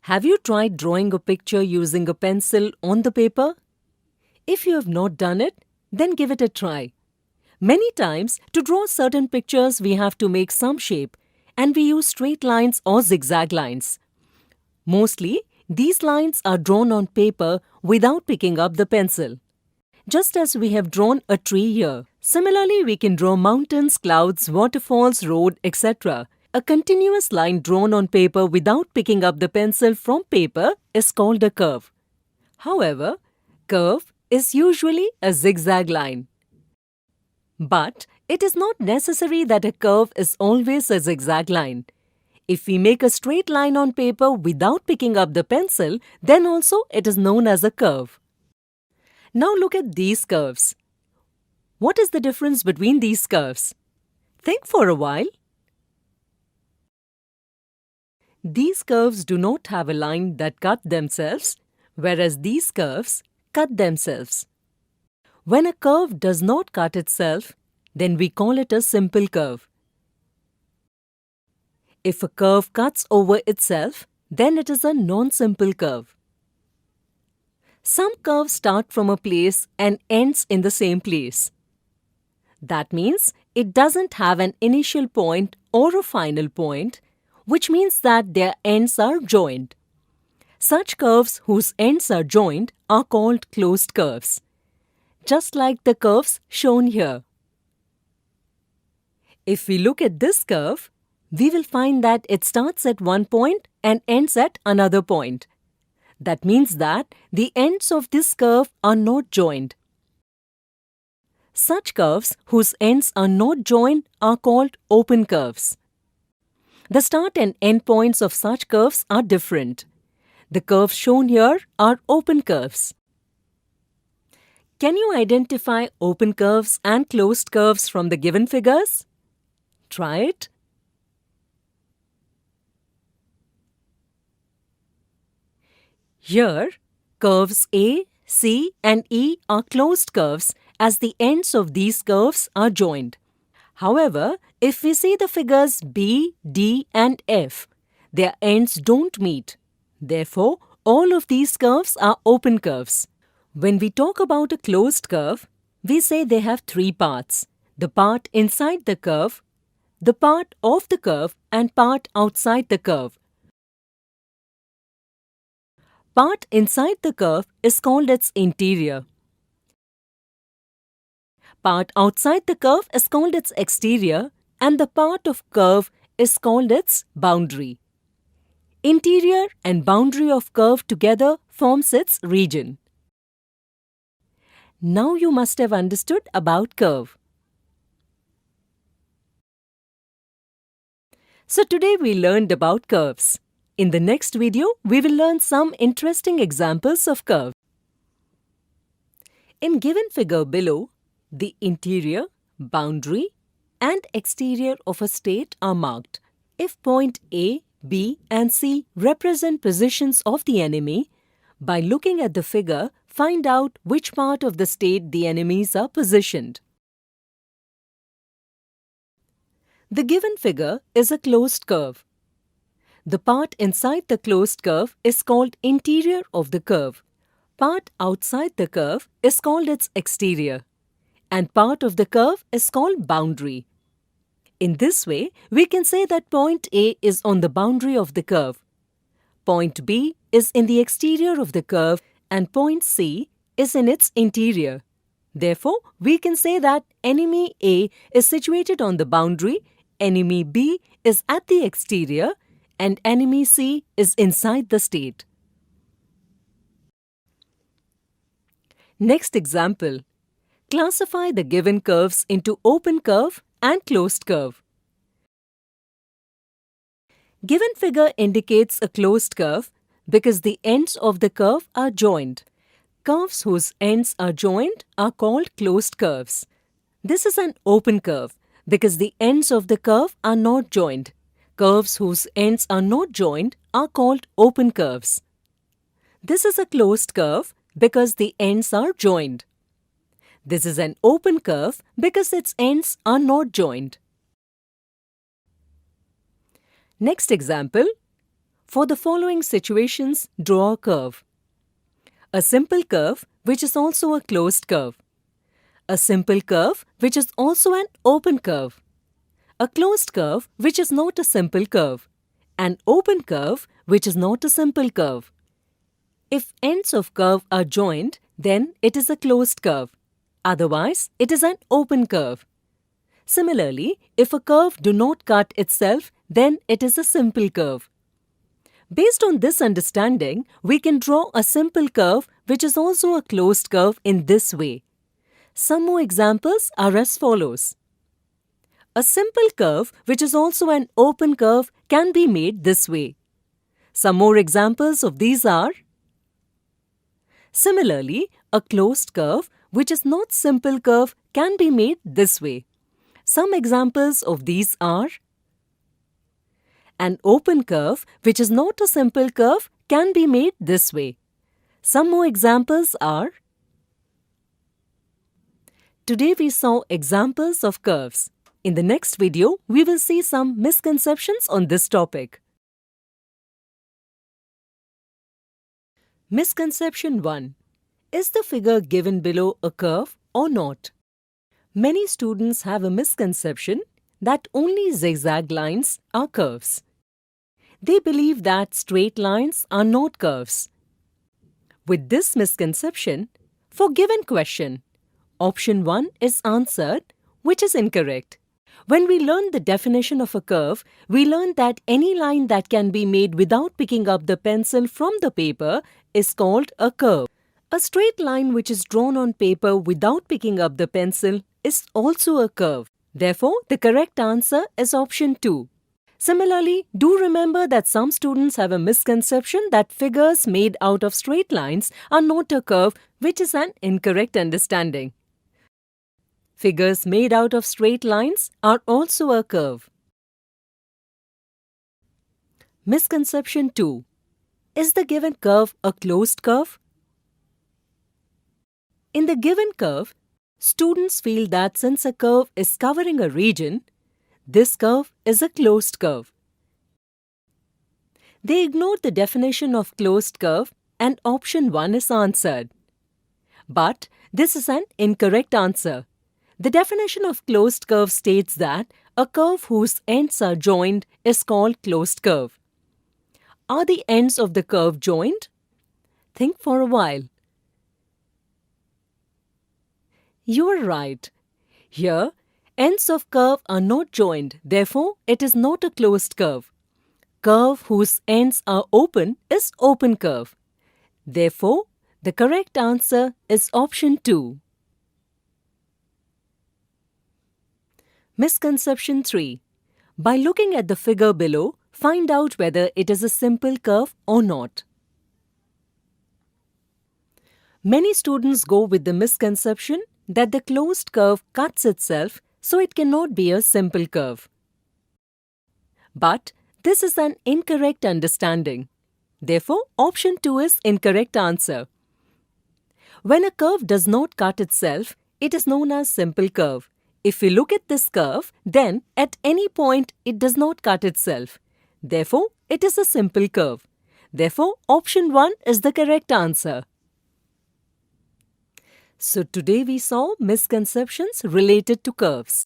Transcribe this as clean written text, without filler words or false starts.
Have you tried drawing a picture using a pencil on the paper? If you have not done it, then give it a try. Many times, to draw certain pictures, we have to make some shape, and we use straight lines or zigzag lines. Mostly, these lines are drawn on paper without picking up the pencil. Just as we have drawn a tree here. Similarly, we can draw mountains, clouds, waterfalls, road, etc. A continuous line drawn on paper without picking up the pencil from paper is called a curve. However, curve is usually a zigzag line. But it is not necessary that a curve is always a zigzag line. If we make a straight line on paper without picking up the pencil, then also it is known as a curve. Now look at these curves. What is the difference between these curves? Think for a while. These curves do not have a line that cut themselves, whereas these curves cut themselves. When a curve does not cut itself, then we call it a simple curve. If a curve cuts over itself, then it is a non-simple curve. Some curves start from a place and ends in the same place. That means it doesn't have an initial point or a final point, which means that their ends are joined. Such curves whose ends are joined are called closed curves, just like the curves shown here. If we look at this curve, we will find that it starts at one point and ends at another point. That means that the ends of this curve are not joined. Such curves whose ends are not joined are called open curves. The start and end points of such curves are different. The curves shown here are open curves. Can you identify open curves and closed curves from the given figures? Try it. Here, curves A, C and E are closed curves as the ends of these curves are joined. However, if we see the figures B, D and F, their ends don't meet. Therefore, all of these curves are open curves. When we talk about a closed curve, we say they have three parts: the part inside the curve, the part of the curve and part outside the curve. Part inside the curve is called its interior. Part outside the curve is called its exterior, and the part of curve is called its boundary. Interior and boundary of curve together forms its region. Now you must have understood about curve. So today we learned about curves. In the next video, we will learn some interesting examples of curves. In given figure below, the interior, boundary and exterior of a state are marked. If point A, B and C represent positions of the enemy, by looking at the figure, find out which part of the state the enemies are positioned. The given figure is a closed curve. The part inside the closed curve is called interior of the curve. Part outside the curve is called its exterior. And part of the curve is called boundary. In this way, we can say that point A is on the boundary of the curve. Point B is in the exterior of the curve and point C is in its interior. Therefore, we can say that enemy A is situated on the boundary, enemy B is at the exterior, and enemy C is inside the state. Next example. Classify the given curves into open curve and closed curve. Given figure indicates a closed curve because the ends of the curve are joined. Curves whose ends are joined are called closed curves. This is an open curve because the ends of the curve are not joined. Curves whose ends are not joined are called open curves. This is a closed curve because the ends are joined. This is an open curve because its ends are not joined. Next example. For the following situations, draw a curve. A simple curve which is also a closed curve. A simple curve which is also an open curve. A closed curve which is not a simple curve. An open curve which is not a simple curve. If ends of curve are joined, then it is a closed curve. Otherwise, it is an open curve. Similarly, if a curve do not cut itself, then it is a simple curve. Based on this understanding, we can draw a simple curve which is also a closed curve in this way. Some more examples are as follows. A simple curve which is also an open curve can be made this way. Some more examples of these are: similarly, a closed curve which is not simple curve can be made this way. Some examples of these are: an open curve which is not a simple curve can be made this way. Some more examples are: today we saw examples of curves. In the next video, we will see some misconceptions on this topic. Misconception 1. Is the figure given below a curve or not? Many students have a misconception that only zigzag lines are curves. They believe that straight lines are not curves. With this misconception, for given question, option 1 is answered, which is incorrect. When we learned the definition of a curve, we learned that any line that can be made without picking up the pencil from the paper is called a curve. A straight line which is drawn on paper without picking up the pencil is also a curve. Therefore, the correct answer is option 2. Similarly, do remember that some students have a misconception that figures made out of straight lines are not a curve, which is an incorrect understanding. Figures made out of straight lines are also a curve. Misconception 2. Is the given curve a closed curve? In the given curve, students feel that since a curve is covering a region, this curve is a closed curve. They ignored the definition of closed curve and option 1 is answered. But this is an incorrect answer. The definition of closed curve states that a curve whose ends are joined is called closed curve. Are the ends of the curve joined? Think for a while. You are right. Here, ends of curve are not joined, therefore it is not a closed curve. Curve whose ends are open is open curve. Therefore, the correct answer is option 2. Misconception 3. By looking at the figure below, find out whether it is a simple curve or not. Many students go with the misconception that the closed curve cuts itself, so it cannot be a simple curve. But this is an incorrect understanding. Therefore, option 2 is incorrect answer. When a curve does not cut itself, it is known as simple curve. If we look at this curve, then at any point it does not cut itself. Therefore, it is a simple curve. Therefore, option 1 is the correct answer. So today we saw misconceptions related to curves.